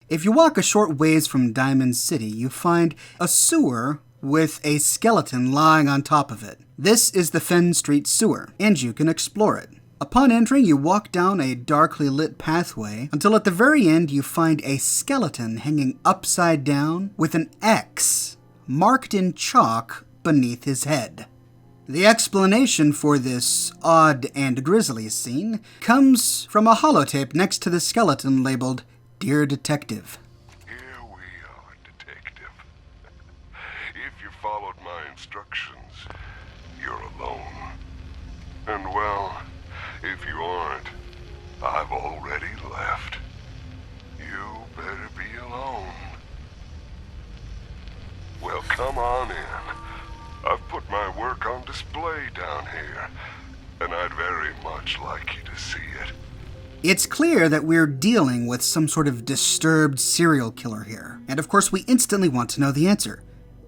If you walk a short ways from Diamond City, you find a sewer with a skeleton lying on top of it. This is the Fen Street sewer, and you can explore it. Upon entering, you walk down a darkly lit pathway until at the very end you find a skeleton hanging upside down with an X marked in chalk beneath his head. The explanation for this odd and grisly scene comes from a holotape next to the skeleton labeled, "Dear Detective." Here we are, Detective. If you followed my instructions, you're alone. And well, if you aren't, I've already left. You better be alone. Well, come on in. I've put my work on display down here, and I'd very much like you to see it. It's clear that we're dealing with some sort of disturbed serial killer here. And of course, we instantly want to know the answer.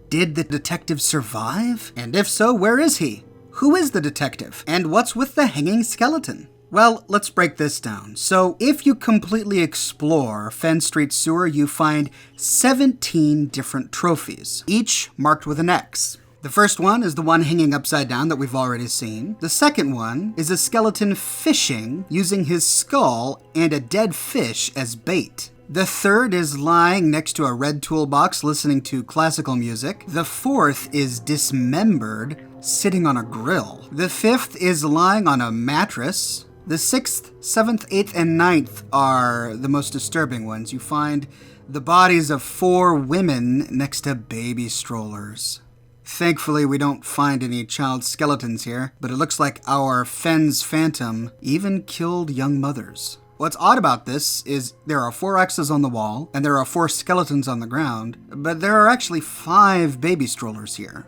Did the detective survive? And if so, where is he? Who is the detective? And what's with the hanging skeleton? Well, let's break this down. So, if you completely explore Fen Street Sewer, you find 17 different trophies, each marked with an X. The first one is the one hanging upside down that we've already seen. The second one is a skeleton fishing using his skull and a dead fish as bait. The third is lying next to a red toolbox listening to classical music. The fourth is dismembered, sitting on a grill. The fifth is lying on a mattress. The 6th, 7th, 8th, and 9th are the most disturbing ones. You find the bodies of 4 women next to baby strollers. Thankfully, we don't find any child skeletons here, but it looks like our Fens phantom even killed young mothers. What's odd about this is there are 4 X's on the wall, and there are 4 skeletons on the ground, but there are actually 5 baby strollers here.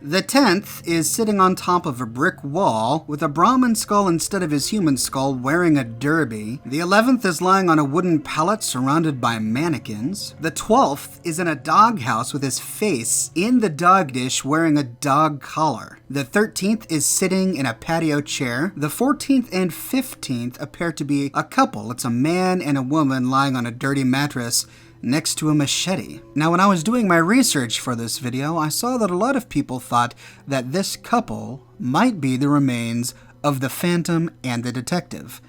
The 10th is sitting on top of a brick wall with a Brahman skull instead of his human skull wearing a derby. The 11th is lying on a wooden pallet surrounded by mannequins. The 12th is in a doghouse with his face in the dog dish wearing a dog collar. The 13th is sitting in a patio chair. The 14th and 15th appear to be a couple. It's a man and a woman lying on a dirty mattress next to a machete. Now, when I was doing my research for this video, I saw that a lot of people thought that this couple might be the remains of the Phantom and the detective.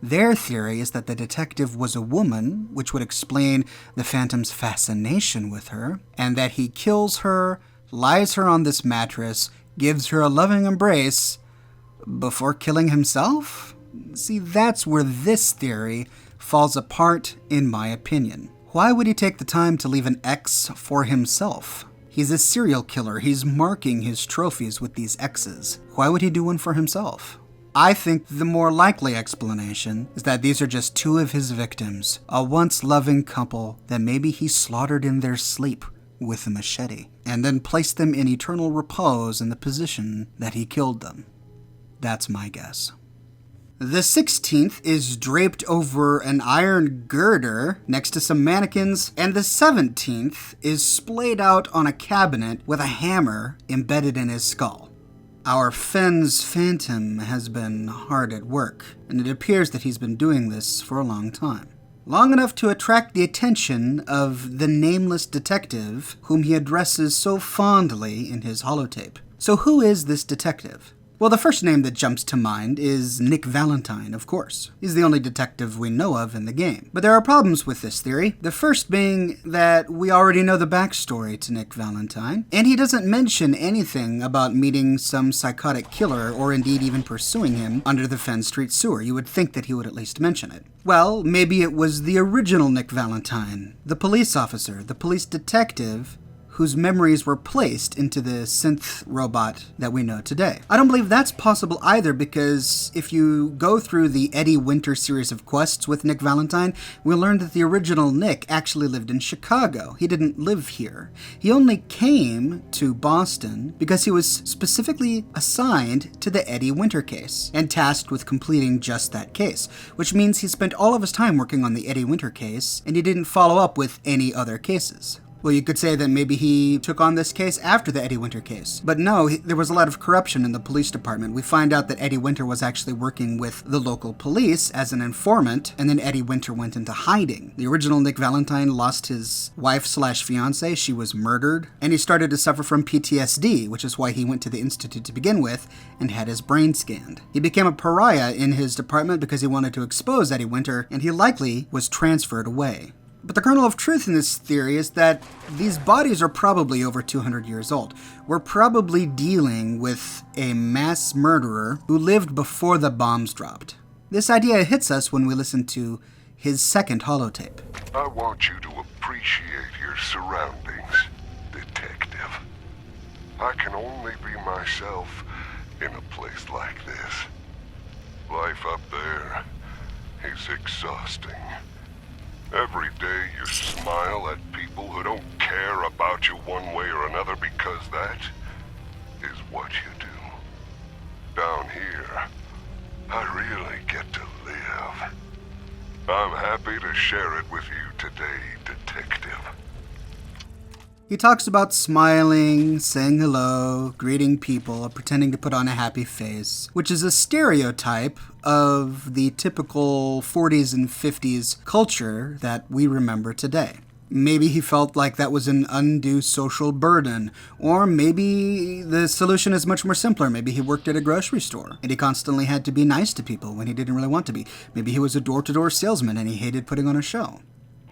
Their theory is that the detective was a woman, which would explain the Phantom's fascination with her, and that he kills her, lies her on this mattress, gives her a loving embrace, before killing himself? See, that's where this theory falls apart, in my opinion. Why would he take the time to leave an X for himself? He's a serial killer. He's marking his trophies with these X's. Why would he do one for himself? I think the more likely explanation is that these are just 2 of his victims, a once loving couple that maybe he slaughtered in their sleep with a machete, and then placed them in eternal repose in the position that he killed them. That's my guess. The 16th is draped over an iron girder next to some mannequins, and the 17th is splayed out on a cabinet with a hammer embedded in his skull. Our Fens phantom has been hard at work, and it appears that he's been doing this for a long time. Long enough to attract the attention of the nameless detective whom he addresses so fondly in his holotape. So who is this detective? Well, the first name that jumps to mind is Nick Valentine, of course. He's the only detective we know of in the game. But there are problems with this theory. The first being that we already know the backstory to Nick Valentine, and he doesn't mention anything about meeting some psychotic killer or indeed even pursuing him under the Fen Street sewer. You would think that he would at least mention it. Well, maybe it was the original Nick Valentine, the police officer, the police detective, whose memories were placed into the synth robot that we know today. I don't believe that's possible either, because if you go through the Eddie Winter series of quests with Nick Valentine, we'll learn that the original Nick actually lived in Chicago. He didn't live here. He only came to Boston because he was specifically assigned to the Eddie Winter case and tasked with completing just that case, which means he spent all of his time working on the Eddie Winter case, and he didn't follow up with any other cases. Well, you could say that maybe he took on this case after the Eddie Winter case. But no, there was a lot of corruption in the police department. We find out that Eddie Winter was actually working with the local police as an informant, and then Eddie Winter went into hiding. The original Nick Valentine lost his wife/fiancée. She was murdered, and he started to suffer from PTSD, which is why he went to the Institute to begin with and had his brain scanned. He became a pariah in his department because he wanted to expose Eddie Winter, and he likely was transferred away. But the kernel of truth in this theory is that these bodies are probably over 200 years old. We're probably dealing with a mass murderer who lived before the bombs dropped. This idea hits us when we listen to his second holotape. I want you to appreciate your surroundings, detective. I can only be myself in a place like this. Life up there is exhausting. Every day you smile at people who don't care about you one way or another because that is what you do. Down here, I really get to live. I'm happy to share it with you today, detective. He talks about smiling, saying hello, greeting people, pretending to put on a happy face, which is a stereotype of the typical 40s and 50s culture that we remember today. Maybe he felt like that was an undue social burden, or maybe the solution is much more simpler. Maybe he worked at a grocery store, and he constantly had to be nice to people when he didn't really want to be. Maybe he was a door-to-door salesman, and he hated putting on a show.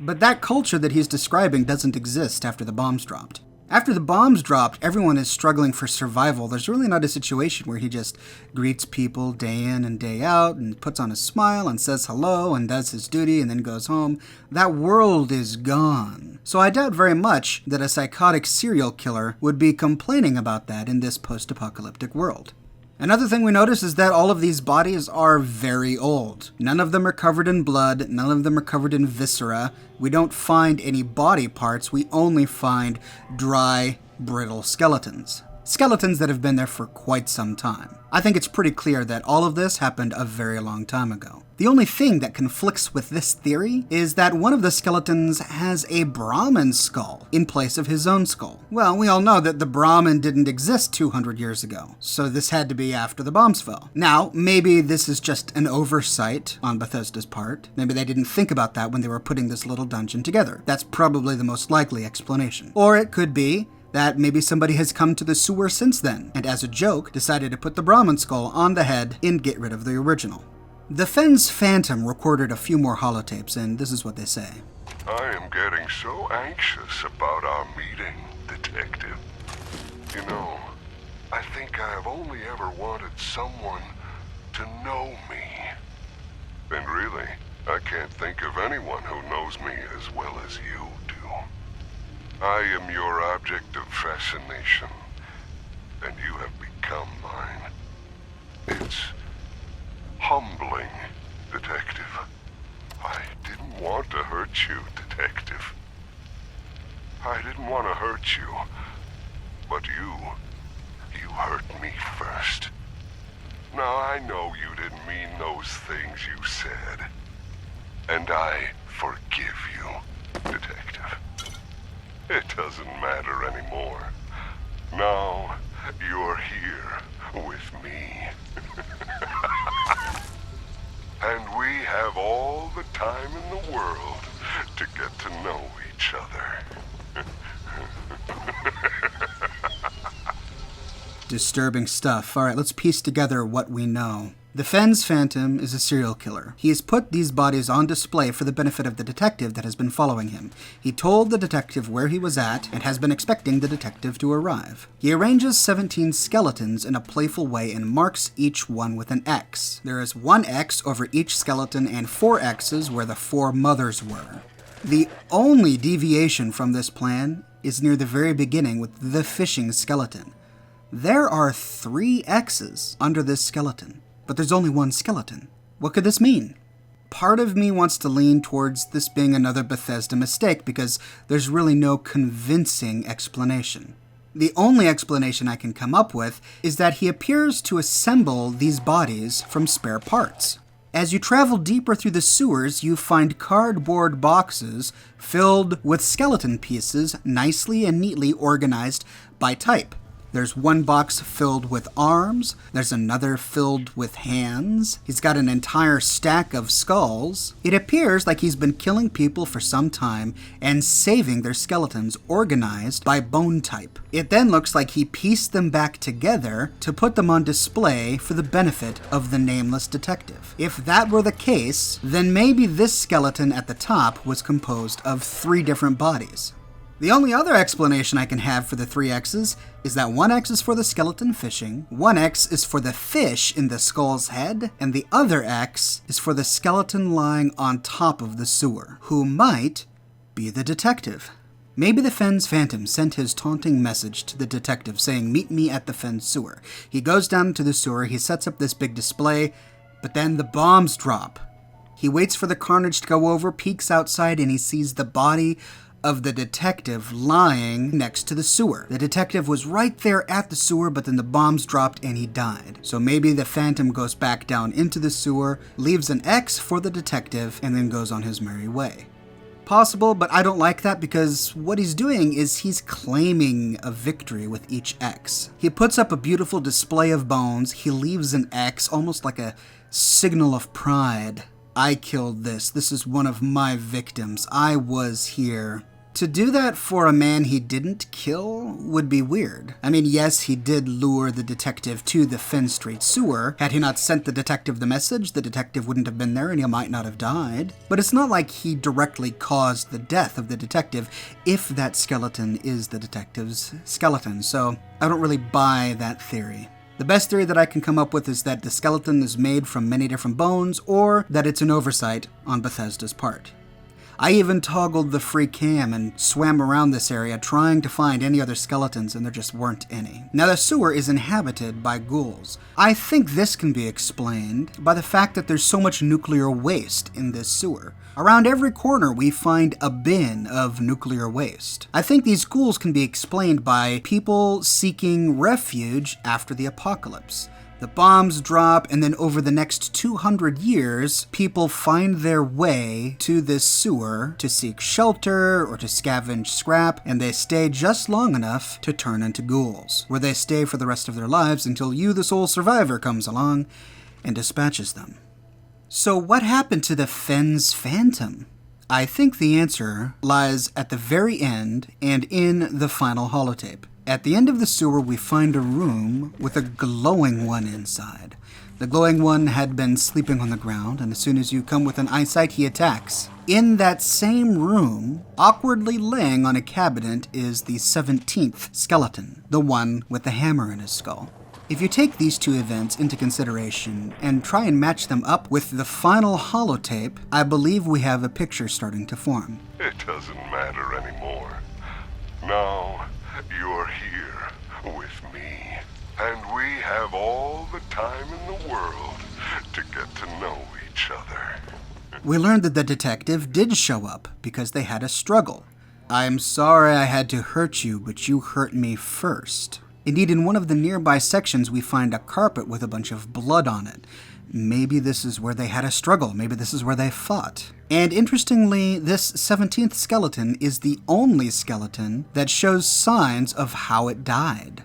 But that culture that he's describing doesn't exist after the bombs dropped. After the bombs dropped, everyone is struggling for survival. There's really not a situation where he just greets people day in and day out and puts on a smile and says hello and does his duty and then goes home. That world is gone. So I doubt very much that a psychotic serial killer would be complaining about that in this post-apocalyptic world. Another thing we notice is that all of these bodies are very old. None of them are covered in blood, none of them are covered in viscera. We don't find any body parts, we only find dry, brittle skeletons. Skeletons that have been there for quite some time. I think it's pretty clear that all of this happened a very long time ago. The only thing that conflicts with this theory is that one of the skeletons has a Brahman skull in place of his own skull. Well, we all know that the Brahman didn't exist 200 years ago, so this had to be after the bombs fell. Now, maybe this is just an oversight on Bethesda's part. Maybe they didn't think about that when they were putting this little dungeon together. That's probably the most likely explanation. Or it could be that maybe somebody has come to the sewer since then, and as a joke, decided to put the Brahman skull on the head and get rid of the original. The Fens Phantom recorded a few more holotapes, and this is what they say. I am getting so anxious about our meeting, detective. You know, I think I have only ever wanted someone to know me. And really, I can't think of anyone who knows me as well as you do. I am your object of fascination, and you have become mine. It's humbling, detective. I didn't want to hurt you, detective. I didn't want to hurt you, but you hurt me first. Now I know you didn't mean those things you said, and I forgive you, detective. It doesn't matter anymore. Now, you're here with me. And we have all the time in the world to get to know each other. Disturbing stuff. Alright, let's piece together what we know. The Fens Phantom is a serial killer. He has put these bodies on display for the benefit of the detective that has been following him. He told the detective where he was at and has been expecting the detective to arrive. He arranges 17 skeletons in a playful way and marks each one with an X. There is one X over each skeleton and 4 X's where the 4 mothers were. The only deviation from this plan is near the very beginning with the fishing skeleton. There are 3 X's under this skeleton. But there's only one skeleton. What could this mean? Part of me wants to lean towards this being another Bethesda mistake because there's really no convincing explanation. The only explanation I can come up with is that he appears to assemble these bodies from spare parts. As you travel deeper through the sewers, you find cardboard boxes filled with skeleton pieces nicely and neatly organized by type. There's one box filled with arms, there's another filled with hands, he's got an entire stack of skulls. It appears like he's been killing people for some time and saving their skeletons organized by bone type. It then looks like he pieced them back together to put them on display for the benefit of the nameless detective. If that were the case, then maybe this skeleton at the top was composed of 3 different bodies. The only other explanation I can have for the 3 X's is that one X is for the skeleton fishing, one X is for the fish in the skull's head, and the other X is for the skeleton lying on top of the sewer, who might be the detective. Maybe the Fens Phantom sent his taunting message to the detective saying, "Meet me at the Fens sewer." He goes down to the sewer, he sets up this big display, but then the bombs drop. He waits for the carnage to go over, peeks outside, and he sees the body of the detective lying next to the sewer. The detective was right there at the sewer, but then the bombs dropped and he died. So maybe the Phantom goes back down into the sewer, leaves an X for the detective, and then goes on his merry way. Possible, but I don't like that because what he's doing is he's claiming a victory with each X. He puts up a beautiful display of bones, he leaves an X, almost like a signal of pride. I killed this. This is one of my victims. I was here. To do that for a man he didn't kill would be weird. I mean, yes, he did lure the detective to the Fen Street sewer. Had he not sent the detective the message, the detective wouldn't have been there and he might not have died. But it's not like he directly caused the death of the detective if that skeleton is the detective's skeleton, so I don't really buy that theory. The best theory that I can come up with is that the skeleton is made from many different bones, or that it's an oversight on Bethesda's part. I even toggled the free cam and swam around this area trying to find any other skeletons, and there just weren't any. Now, the sewer is inhabited by ghouls. I think this can be explained by the fact that there's so much nuclear waste in this sewer. Around every corner we find a bin of nuclear waste. I think these ghouls can be explained by people seeking refuge after the apocalypse. The bombs drop, and then over the next 200 years, people find their way to this sewer to seek shelter or to scavenge scrap, and they stay just long enough to turn into ghouls, where they stay for the rest of their lives until you, the sole survivor, comes along and dispatches them. So what happened to the Fens Phantom? I think the answer lies at the very end and in the final holotape. At the end of the sewer, we find a room with a glowing one inside. The glowing one had been sleeping on the ground, and as soon as you come within eyesight, he attacks. In that same room, awkwardly laying on a cabinet, is the 17th skeleton, the one with the hammer in his skull. If you take these 2 events into consideration and try and match them up with the final holotape, I believe we have a picture starting to form. It doesn't matter anymore. Now, you're here with me, and we have all the time in the world to get to know each other. We learned that the detective did show up because they had a struggle. I'm sorry I had to hurt you, but you hurt me first. Indeed, in one of the nearby sections, we find a carpet with a bunch of blood on it. Maybe this is where they had a struggle. Maybe this is where they fought. And interestingly, this 17th skeleton is the only skeleton that shows signs of how it died.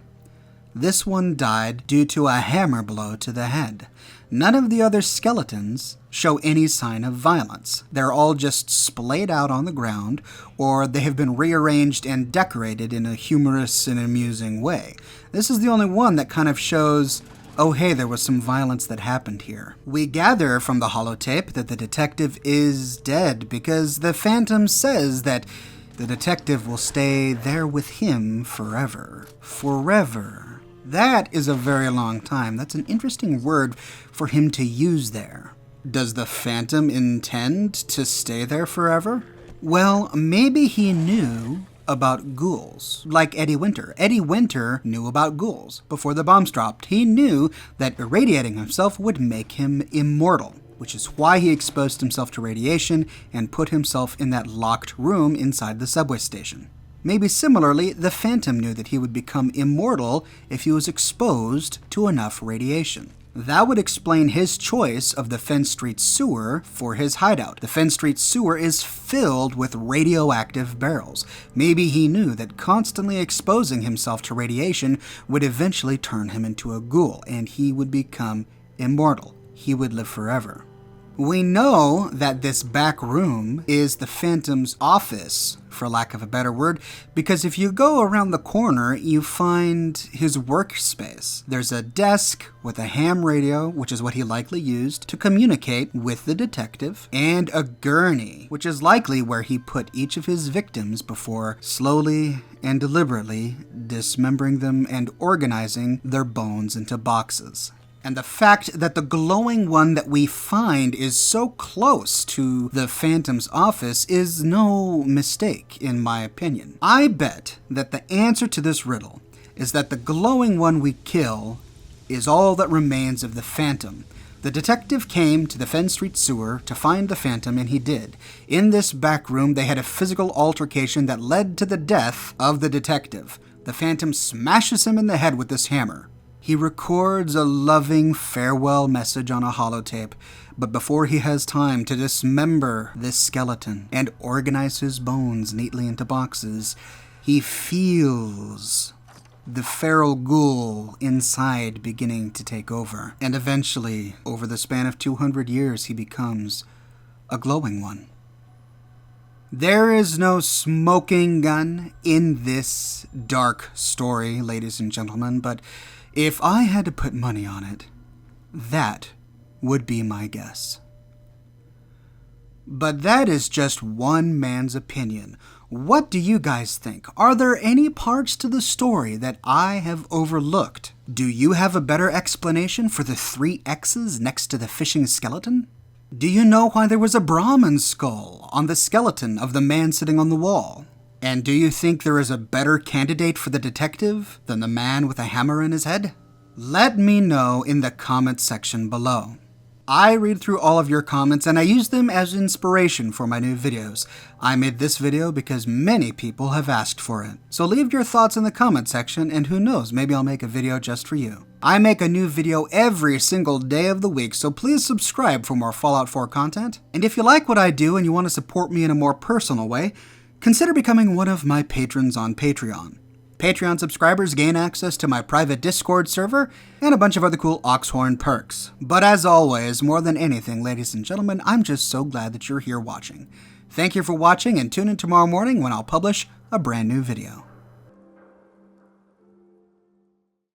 This one died due to a hammer blow to the head. None of the other skeletons show any sign of violence. They're all just splayed out on the ground, or they have been rearranged and decorated in a humorous and amusing way. This is the only one that kind of shows, oh hey, there was some violence that happened here. We gather from the holotape that the detective is dead because the Phantom says that the detective will stay there with him forever. Forever. That is a very long time. That's an interesting word for him to use there. Does the Phantom intend to stay there forever? Well, maybe he knew about ghouls, like Eddie Winter. Eddie Winter knew about ghouls. Before the bombs dropped, he knew that irradiating himself would make him immortal, which is why he exposed himself to radiation and put himself in that locked room inside the subway station. Maybe similarly, the Phantom knew that he would become immortal if he was exposed to enough radiation. That would explain his choice of the Fens Street sewer for his hideout. The Fens Street sewer is filled with radioactive barrels. Maybe he knew that constantly exposing himself to radiation would eventually turn him into a ghoul, and he would become immortal. He would live forever. We know that this back room is the Phantom's office, for lack of a better word, because if you go around the corner, you find his workspace. There's a desk with a ham radio, which is what he likely used to communicate with the detective, and a gurney, which is likely where he put each of his victims before slowly and deliberately dismembering them and organizing their bones into boxes. And the fact that the glowing one that we find is so close to the Phantom's office is no mistake, in my opinion. I bet that the answer to this riddle is that the glowing one we kill is all that remains of the Phantom. The detective came to the Fens Street sewer to find the Phantom, and he did. In this back room, they had a physical altercation that led to the death of the detective. The Phantom smashes him in the head with this hammer. He records a loving farewell message on a holotape, but before he has time to dismember this skeleton and organize his bones neatly into boxes, he feels the feral ghoul inside beginning to take over. And eventually, over the span of 200 years, he becomes a glowing one. There is no smoking gun in this dark story, ladies and gentlemen, but if I had to put money on it, that would be my guess. But that is just one man's opinion. What do you guys think? Are there any parts to the story that I have overlooked? Do you have a better explanation for the 3 X's next to the fishing skeleton? Do you know why there was a Brahman skull on the skeleton of the man sitting on the wall? And do you think there is a better candidate for the detective than the man with a hammer in his head? Let me know in the comments section below. I read through all of your comments and I use them as inspiration for my new videos. I made this video because many people have asked for it. So leave your thoughts in the comment section and who knows, maybe I'll make a video just for you. I make a new video every single day of the week, so please subscribe for more Fallout 4 content. And if you like what I do and you want to support me in a more personal way, consider becoming one of my patrons on Patreon. Patreon subscribers gain access to my private Discord server and a bunch of other cool Oxhorn perks. But as always, more than anything, ladies and gentlemen, I'm just so glad that you're here watching. Thank you for watching and tune in tomorrow morning when I'll publish a brand new video.